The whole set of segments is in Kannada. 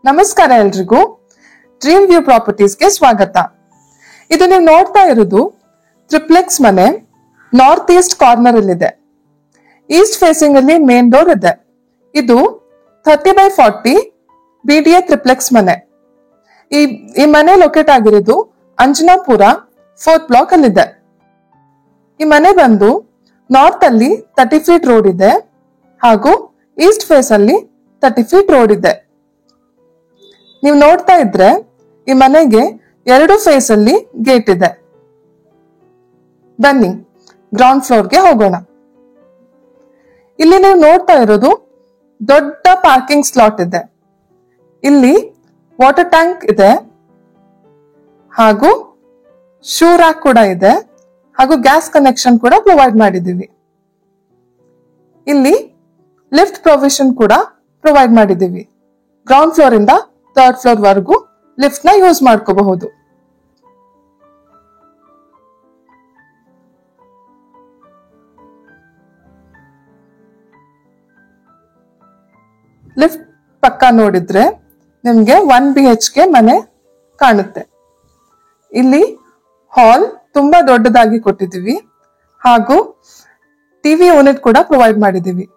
ನಮಸ್ಕಾರ ಎಲ್ರಿಗೂ. ಡ್ರೀಮ್ ವ್ಯೂ ಪ್ರಾಪರ್ಟೀಸ್ಗೆ ಸ್ವಾಗತ. ಇದು ನೀವು ನೋಡ್ತಾ ಇರೋದು ಟ್ರಿಪ್ಲೆಕ್ಸ್ ಮನೆ. ನಾರ್ತ್ ಈಸ್ಟ್ ಕಾರ್ನರ್ ಅಲ್ಲಿ ಇದೆ. ಈಸ್ಟ್ ಫೇಸಿಂಗ್ ಅಲ್ಲಿ ಮೇನ್ ಡೋರ್ ಇದೆ. ಇದು 30x40 BDA ಟ್ರಿಪ್ಲೆಕ್ಸ್ ಮನೆ. ಈ ಮನೆ ಲೊಕೇಟ್ ಆಗಿರೋದು ಅಂಜನಾಪುರ 4th ಬ್ಲಾಕ್ ಅಲ್ಲಿ ಇದೆ. ಈ ಮನೆ ಬಂದು ನಾರ್ತ್ ಅಲ್ಲಿ 30 ಫೀಟ್ ರೋಡ್ ಇದೆ ಹಾಗೂ ಈಸ್ಟ್ ಫೇಸ್ ಅಲ್ಲಿ 30 ಫೀಟ್ ರೋಡ್ ಇದೆ. ನೀವು ನೋಡ್ತಾ ಇದ್ರೆ ಈ ಮನೆಗೆ 2 ಫೇಸ್ ಅಲ್ಲಿ ಗೇಟ್ ಇದೆ. ಬನ್ನಿ ಗ್ರೌಂಡ್ ಫ್ಲೋರ್ಗೆ ಹೋಗೋಣ. ಇಲ್ಲಿ ನೀವು ನೋಡ್ತಾ ಇರೋದು ದೊಡ್ಡ ಪಾರ್ಕಿಂಗ್ ಸ್ಲಾಟ್ ಇದೆ. ಇಲ್ಲಿ ವಾಟರ್ ಟ್ಯಾಂಕ್ ಇದೆ ಹಾಗೂ ಶೂ ರ್ಯಾಕ್ ಕೂಡ ಇದೆ ಹಾಗೂ ಗ್ಯಾಸ್ ಕನೆಕ್ಷನ್ ಕೂಡ ಪ್ರೊವೈಡ್ ಮಾಡಿದ್ದೀವಿ. ಇಲ್ಲಿ ಲಿಫ್ಟ್ ಪ್ರೊವಿಷನ್ ಕೂಡ ಪ್ರೊವೈಡ್ ಮಾಡಿದ್ದೀವಿ. ಗ್ರೌಂಡ್ ಫ್ಲೋರ್ ಇಂದ 3rd ಫ್ಲೋರ್ ವರೆಗೂ ಲಿಫ್ಟ್ ನ ಯೂಸ್ ಮಾಡ್ಕೋಬಹುದು. ಲಿಫ್ಟ್ ಪಕ್ಕ ನೋಡಿದ್ರೆ ನಿಮ್ಗೆ 1 BHK ಮನೆ ಕಾಣುತ್ತೆ. ಇಲ್ಲಿ ಹಾಲ್ ತುಂಬಾ ದೊಡ್ಡದಾಗಿ ಕೊಟ್ಟಿದ್ದೀವಿ ಹಾಗೂ ಟಿವಿ ಯೂನಿಟ್ ಕೂಡ ಪ್ರೊವೈಡ್ ಮಾಡಿದ್ದೀವಿ.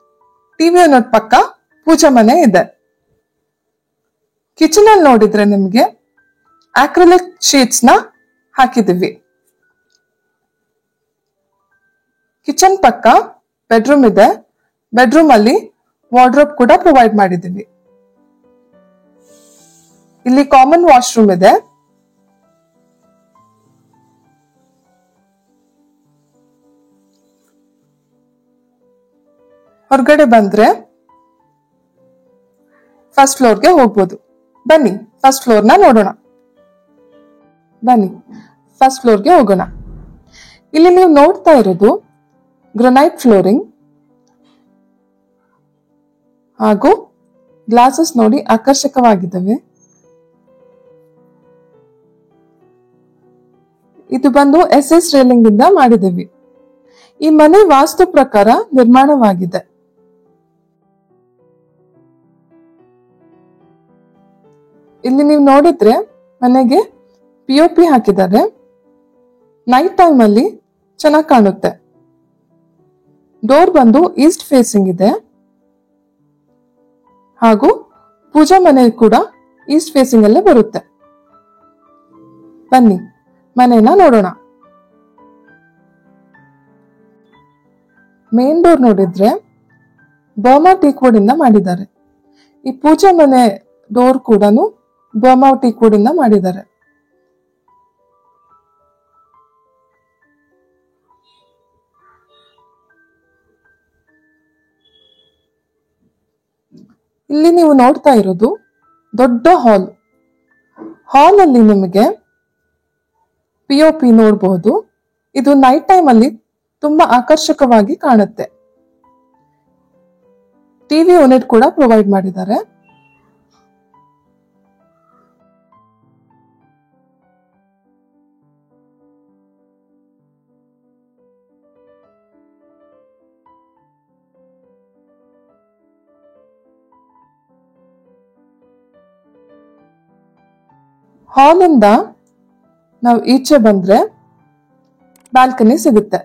ಟಿವಿ ಯೂನಿಟ್ ಪಕ್ಕ ಪೂಜಾ ಮನೆ ಇದೆ. ಕಿಚನ್ ಅಲ್ಲಿ ನೋಡಿದ್ರೆ ನಿಮ್ಗೆ ಆಕ್ರಿಲಿಕ್ ಶೀಟ್ಸ್ ನ ಹಾಕಿದೀವಿ. ಕಿಚನ್ ಪಕ್ಕ ಬೆಡ್ರೂಮ್ ಇದೆ. ಬೆಡ್ರೂಮ್ ಅಲ್ಲಿ ವಾರ್ಡ್ರೋಬ್ ಕೂಡ ಪ್ರೊವೈಡ್ ಮಾಡಿದೀವಿ. ಇಲ್ಲಿ ಕಾಮನ್ ವಾಶ್ರೂಮ್ ಇದೆ. ಹೊರಗಡೆ ಬಂದ್ರೆ ಫಸ್ಟ್ ಫ್ಲೋರ್ಗೆ ಹೋಗ್ಬೋದು. ಬನ್ನಿ ಫಸ್ಟ್ ಫ್ಲೋರ್ ನ ನೋಡೋಣ. ಬನ್ನಿ ಫಸ್ಟ್ ಫ್ಲೋರ್ಗೆ ಹೋಗೋಣ. ಇಲ್ಲಿ ನೀವು ನೋಡ್ತಾ ಇರೋದು ಗ್ರನೈಟ್ ಫ್ಲೋರಿಂಗ್ ಹಾಗೂ ಗ್ಲಾಸಸ್ ನೋಡಿ ಆಕರ್ಷಕವಾಗಿದ್ದಾವೆ. ಇದು ಬಂದು SS ರೇಲಿಂಗ್ ಇಂದ ಮಾಡಿದ್ದೀವಿ. ಈ ಮನೆ ವಾಸ್ತು ಪ್ರಕಾರ ನಿರ್ಮಾಣವಾಗಿದೆ. ಇಲ್ಲಿ ನೀವು ನೋಡಿದ್ರೆ ಮನೆಗೆ POP ಹಾಕಿದ್ದಾರೆ. ನೈಟ್ ಟೈಮ್ ಅಲ್ಲಿ ಚೆನ್ನಾಗಿ ಕಾಣುತ್ತೆ. ಡೋರ್ ಬಂದು ಈಸ್ಟ್ ಫೇಸಿಂಗ್ ಇದೆ ಹಾಗೂ ಪೂಜಾ ಮನೆ ಕೂಡ ಈಸ್ಟ್ ಫೇಸಿಂಗ್ ಅಲ್ಲೇ ಬರುತ್ತೆ. ಬನ್ನಿ ಮನೆನ ನೋಡೋಣ. ಮೇನ್ ಡೋರ್ ನೋಡಿದ್ರೆ ಬರ್ಮಾ ಟೀಕ್ ವುಡ್ ಇಂದ ಮಾಡಿದ್ದಾರೆ. ಈ ಪೂಜಾ ಮನೆ ಡೋರ್ ಕೂಡ ಬರ್ಮಾ ಟೀಕ್ ವುಡ್ ಇಂದ ಮಾಡಿದ್ದಾರೆ. ಇಲ್ಲಿ ನೀವು ನೋಡ್ತಾ ಇರೋದು ದೊಡ್ಡ ಹಾಲ್. ಹಾಲ್ ಅಲ್ಲಿ ನಿಮಗೆ POP ನೋಡಬಹುದು. ಇದು ನೈಟ್ ಟೈಮ್ ಅಲ್ಲಿ ತುಂಬಾ ಆಕರ್ಷಕವಾಗಿ ಕಾಣುತ್ತೆ. ಟಿವಿ ಯೂನಿಟ್ ಕೂಡ ಪ್ರೊವೈಡ್ ಮಾಡಿದ್ದಾರೆ. ಹಾಲ್ ಇಂದ ನಾವು ಈಚೆ ಬಂದ್ರೆ ಬಾಲ್ಕನಿ ಸಿಗುತ್ತೆ.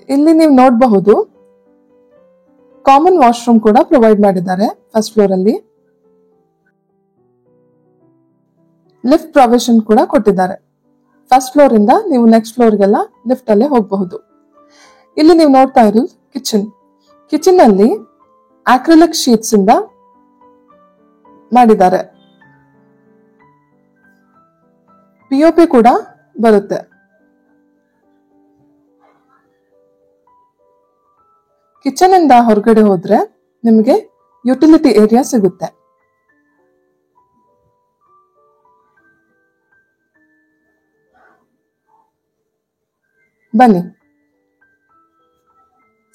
ಇಲ್ಲಿ ನೀವು ನೋಡಬಹುದು ಕಾಮನ್ ವಾಶ್ರೂಮ್ ಕೂಡ ಪ್ರೊವೈಡ್ ಮಾಡಿದ್ದಾರೆ ಫಸ್ಟ್ ಫ್ಲೋರ್ ಅಲ್ಲಿ. ಲಿಫ್ಟ್ ಪ್ರೊವಿಷನ್ ಕೂಡ ಕೊಟ್ಟಿದ್ದಾರೆ. ಫಸ್ಟ್ ಫ್ಲೋರ್ ಇಂದ ನೀವು ನೆಕ್ಸ್ಟ್ ಫ್ಲೋರ್ಗೆಲ್ಲ ಲಿಫ್ಟ್ ಅಲ್ಲೇ ಹೋಗಬಹುದು. ಇಲ್ಲಿ ನೀವು ನೋಡ್ತಾ ಇರೋದು ಕಿಚನ್. ಕಿಚನ್ ಅಲ್ಲಿ ಆಕ್ರಿಲಿಕ್ ಶೀಟ್ಸ್ ಇಂದ ಮಾಡಿದ್ದಾರೆ. POP ಕೂಡ ಬರುತ್ತೆ. ಕಿಚನ್ ಇಂದ ಹೊರಗಡೆ ಹೋದ್ರೆ ನಿಮಗೆ ಯುಟಿಲಿಟಿ ಏರಿಯಾ ಸಿಗುತ್ತೆ. ಬನ್ನಿ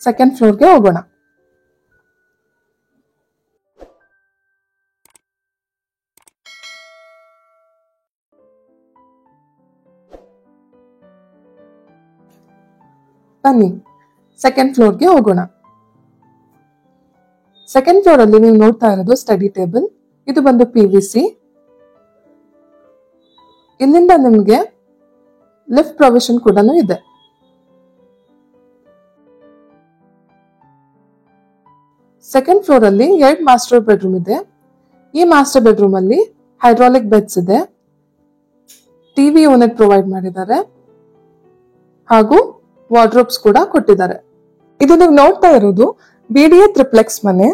ಸೆಕೆಂಡ್ ಫ್ಲೋರ್ಗೆ ಹೋಗೋಣ. ಬನ್ನಿ ಸೆಕೆಂಡ್ ಫ್ಲೋರ್ಗೆ ಹೋಗೋಣ. ಸೆಕೆಂಡ್ ಫ್ಲೋರ್ ಅಲ್ಲಿ ನೀವು ನೋಡ್ತಾ ಇರೋದು ಸ್ಟಡಿ ಟೇಬಲ್. ಇದು ಬಂದು PVC. ಇಲ್ಲಿಂದ ನಿಮ್ಗೆ ಲಿಫ್ಟ್ ಪ್ರೊವಿಷನ್ ಕೂಡ ಇದೆ. ಸೆಕೆಂಡ್ ಫ್ಲೋರ್ ಅಲ್ಲಿ 2 ಮಾಸ್ಟರ್ ಬೆಡ್ರೂಮ್ ಇದೆ. ಈ ಮಾಸ್ಟರ್ ಬೆಡ್ರೂಮ್ ಅಲ್ಲಿ ಹೈಡ್ರಾಲಿಕ್ ಬೆಡ್ಸ್ ಇದೆ, ಟಿವಿ ಯೂನಿಟ್ ಪ್ರೊವೈಡ್ ಮಾಡಿದ್ದಾರೆ ಹಾಗೂ ವಾರ್ಡ್ರೋಬ್ಸ್ ಕೂಡ ಕೊಟ್ಟಿದ್ದಾರೆ. ಇದು ನೀವು ನೋಡ್ತಾ ಇರೋದು BDA ಟ್ರಿಪ್ಲೆಕ್ಸ್ ಮನೆ.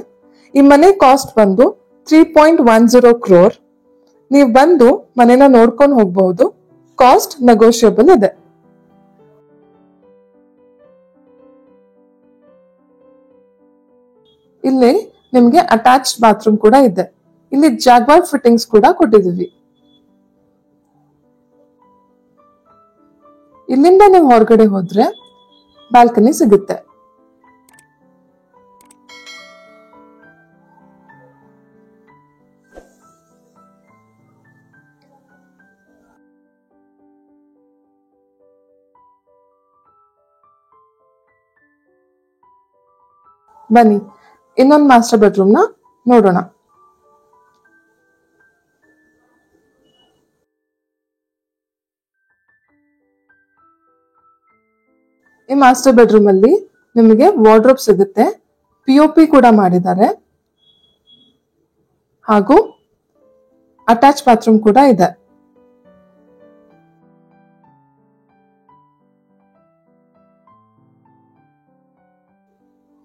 ಈ ಮನೆ ಕಾಸ್ಟ್ ಬಂದು 3.10 crore. ನೀವು ಬಂದು ಮನೆನ ನೋಡ್ಕೊಂಡು ಹೋಗಬಹುದು. ಕಾಸ್ಟ್ ನೆಗೋಷಿಯಬಲ್ ಇದೆ. ಇಲ್ಲಿ ನಿಮ್ಗೆ ಅಟ್ಯಾಚ್ಡ್ ಬಾತ್ರೂಮ್ ಕೂಡ ಇದೆ. ಇಲ್ಲಿ ಜಾಗ್ವಾರ್ ಫಿಟ್ಟಿಂಗ್ಸ್ ಕೂಡ ಕೊಟ್ಟಿದೀವಿ. ಇಲ್ಲಿಂದ ನೀವು ಹೊರಗಡೆ ಹೋದ್ರೆ ಬಾಲ್ಕನಿ ಸಿಗುತ್ತೆ. ಬನ್ನಿ ಇನ್ನೊಂದು ಮಾಸ್ಟರ್ ಬೆಡ್ರೂಮ್ ನ ನೋಡೋಣ. ಈ ಮಾಸ್ಟರ್ ಬೆಡ್ರೂಮ್ ಅಲ್ಲಿ ನಿಮಗೆ ವಾರ್ಡ್ರೋಬ್ ಸಿಗುತ್ತೆ, POP ಕೂಡ ಮಾಡಿದ್ದಾರೆ ಹಾಗೂ ಅಟ್ಯಾಚ್ ಬಾತ್ರೂಮ್ ಕೂಡ ಇದೆ.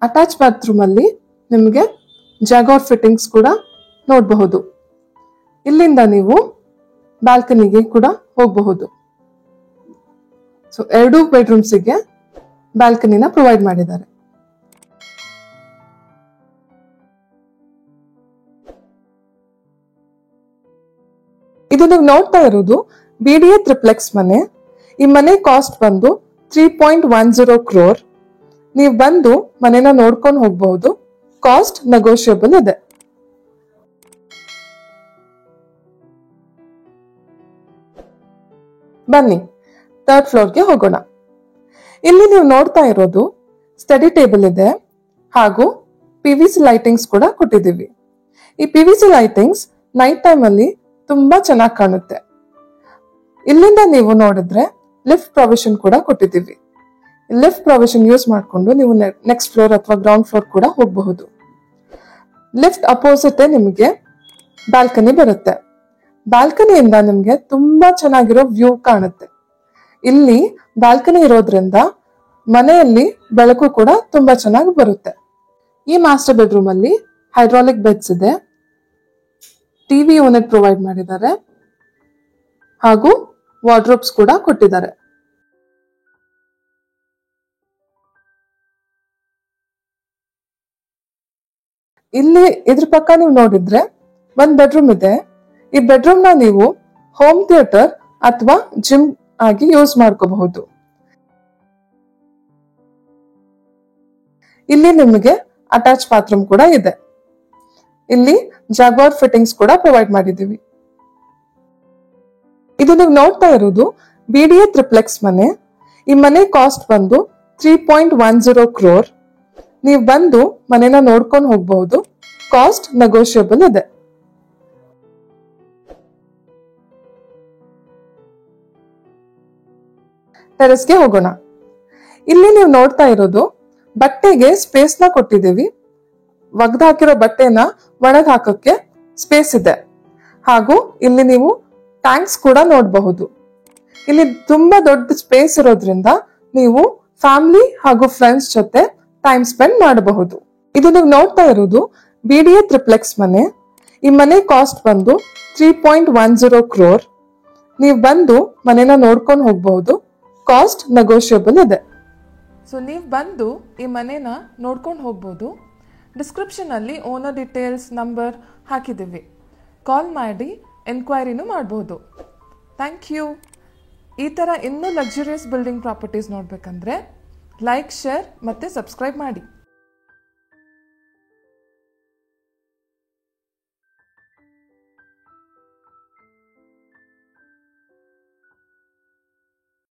ಅಟ್ಯಾಚ್ ಬಾತ್ರೂಮ್ ಅಲ್ಲಿ ನಿಮಗೆ ಜಾಗ್ವಾರ್ ಫಿಟ್ಟಿಂಗ್ಸ್ ಕೂಡ ನೋಡಬಹುದು. ಇಲ್ಲಿಂದ ನೀವು ಬಾಲ್ಕನಿಗೆ ಕೂಡ ಹೋಗಬಹುದು. ಸೊ 2 ಬೆಡ್ರೂಮ್ಸ್ಗೆ ಬಾಲ್ಕನಿನ ಪ್ರೊವೈಡ್ ಮಾಡಿದ್ದಾರೆ. ಇದು ನೀವು ನೋಡ್ತಾ ಇರೋದು BDA ಟ್ರಿಪ್ಲೆಕ್ಸ್ ಮನೆ. ಈ ಮನೆ ಕಾಸ್ಟ್ ಬಂದು 3.10 crore. ನೀವು ಬಂದು ಮನೆನ ನೋಡ್ಕೊಂಡು ಹೋಗಬಹುದು. ಕಾಸ್ಟ್ ನೆಗೋಷಿಯಬಲ್ ಇದೆ. ಬನ್ನಿ ಥರ್ಡ್ ಫ್ಲೋರ್ಗೆ ಹೋಗೋಣ. ಇಲ್ಲಿ ನೀವು ನೋಡ್ತಾ ಇರೋದು ಸ್ಟಡಿ ಟೇಬಲ್ ಇದೆ ಹಾಗೂ PVC ಲೈಟಿಂಗ್ಸ್ ಕೂಡ ಕೊಟ್ಟಿದ್ದೀವಿ. ಈ PVC ಲೈಟಿಂಗ್ಸ್ ನೈಟ್ ಟೈಮ್ ಅಲ್ಲಿ ತುಂಬಾ ಚೆನ್ನಾಗಿ ಕಾಣುತ್ತೆ. ಇಲ್ಲಿಂದ ನೀವು ನೋಡಿದ್ರೆ ಲಿಫ್ಟ್ ಪ್ರೊವಿಷನ್ ಕೂಡ ಕೊಟ್ಟಿದ್ದೀವಿ. ಲಿಫ್ಟ್ ಪ್ರೊವಿಷನ್ ಯೂಸ್ ಮಾಡಿಕೊಂಡು ನೀವು ನೆಕ್ಸ್ಟ್ ಫ್ಲೋರ್ ಅಥವಾ ಗ್ರೌಂಡ್ ಫ್ಲೋರ್ ಕೂಡ ಹೋಗಬಹುದು. ಲಿಫ್ಟ್ ಅಪೋಸಿಟ್ ನಿಮಗೆ ಬಾಲ್ಕನಿ ಬರುತ್ತೆ. ಬಾಲ್ಕನಿಯಿಂದ ನಿಮ್ಗೆ ತುಂಬಾ ಚೆನ್ನಾಗಿರೋ ವ್ಯೂ ಕಾಣುತ್ತೆ. ಇಲ್ಲಿ ಬಾಲ್ಕನಿ ಇರೋದ್ರಿಂದ ಮನೆಯಲ್ಲಿ ಬೆಳಕು ಕೂಡ ತುಂಬಾ ಚೆನ್ನಾಗಿ ಬರುತ್ತೆ. ಈ ಮಾಸ್ಟರ್ ಬೆಡ್ರೂಮ್ ಅಲ್ಲಿ ಹೈಡ್ರಾಲಿಕ್ ಬೆಡ್ಸ್ ಇದೆ, ಟಿವಿ ಯೂನಿಟ್ ಪ್ರೊವೈಡ್ ಮಾಡಿದ್ದಾರೆ ಹಾಗೂ ವಾರ್ಡ್ರೋಬ್ಸ್ ಕೂಡ ಕೊಟ್ಟಿದ್ದಾರೆ. ಇಲ್ಲಿ ಇದ್ರ ಪಕ್ಕ ನೀವು ನೋಡಿದ್ರೆ ಒಂದ್ ಬೆಡ್ರೂಮ್ ಇದೆ. ಈ ಬೆಡ್ರೂಮ್ ನ ನೀವು ಹೋಮ್ ಥಿಯೇಟರ್ ಅಥವಾ ಜಿಮ್ ಆಗಿ ಯೂಸ್ ಮಾಡ್ಕೋಬಹುದು. ಇಲ್ಲಿ ನಿಮಗೆ ಅಟ್ಯಾಚ್ ಬಾತ್ರೂಮ್ ಕೂಡ ಇದೆ. ಇಲ್ಲಿ ಜಾಗ್ವಾರ್ ಫಿಟ್ಟಿಂಗ್ಸ್ ಕೂಡ ಪ್ರೊವೈಡ್ ಮಾಡಿದ್ದೀವಿ. ಇದು ನೀವು ನೋಡ್ತಾ ಇರೋದು BDA ಟ್ರಿಪ್ಲೆಕ್ಸ್ ಮನೆ. ಈ ಮನೆ ಕಾಸ್ಟ್ ಬಂದು 3.10 crore. ನೀವು ಬಂದು ಮನೆನ ನೋಡ್ಕೊಂಡು ಹೋಗಬಹುದು. ಕಾಸ್ಟ್ ನೆಗೋಷಿಯಬಲ್ ಇದೆ. ಟೆರೆಸ್ಗೆ ಹೋಗೋಣ. ಇಲ್ಲಿ ನೀವು ನೋಡ್ತಾ ಇರೋದು ಬಟ್ಟೆಗೆ ಸ್ಪೇಸ್ ನ ಕೊಟ್ಟಿದ್ದೀವಿ. ಒಗ್ದು ಹಾಕಿರೋ ಬಟ್ಟೆನ ಒಣಗ್ ಹಾಕಕ್ಕೆ ಸ್ಪೇಸ್ ಇದೆ ಹಾಗೂ ಇಲ್ಲಿ ನೀವು ಟ್ಯಾಂಕ್ಸ್ ಕೂಡ ನೋಡಬಹುದು. ಇಲ್ಲಿ ತುಂಬಾ ದೊಡ್ಡ ಸ್ಪೇಸ್ ಇರೋದ್ರಿಂದ ನೀವು ಫ್ಯಾಮಿಲಿ ಹಾಗೂ ಫ್ರೆಂಡ್ಸ್ ಜೊತೆ ಟೈಮ್ ಸ್ಪೆಂಡ್ ಮಾಡಬಹುದು. ಇದು ನೀವು ನೋಡ್ತಾ ಇರೋದು BDA ಟ್ರಿಪ್ಲೆಕ್ಸ್ ಮನೆ. ಈ ಮನೆ ಕಾಸ್ಟ್ ಬಂದು 3.10 crore. ನೀವು ಬಂದು ಮನೆನ ನೋಡ್ಕೊಂಡು ಹೋಗಬಹುದು. ಕಾಸ್ಟ್ ನೆಗೋಷಿಯಬಲ್ ಇದೆ. ಸೊ ನೀವು ಬಂದು ಈ ಮನೆನ ನೋಡ್ಕೊಂಡು ಹೋಗ್ಬೋದು. ಡಿಸ್ಕ್ರಿಪ್ಷನ್ ಅಲ್ಲಿ ಓನರ್ ಡೀಟೇಲ್ಸ್ ನಂಬರ್ ಹಾಕಿದ್ದೀವಿ. ಕಾಲ್ ಮಾಡಿ ಎನ್ಕ್ವೈರಿನೂ ಮಾಡಬಹುದು. Thank you. ಈ ಥರ ಇನ್ನೂ ಲಕ್ಸುರಿಯಸ್ ಬಿಲ್ಡಿಂಗ್ ಪ್ರಾಪರ್ಟೀಸ್ ನೋಡಬೇಕಂದ್ರೆ ಲೈಕ್, ಶೇರ್ ಮತ್ತು ಸಬ್ಸ್ಕ್ರೈಬ್ ಮಾಡಿ.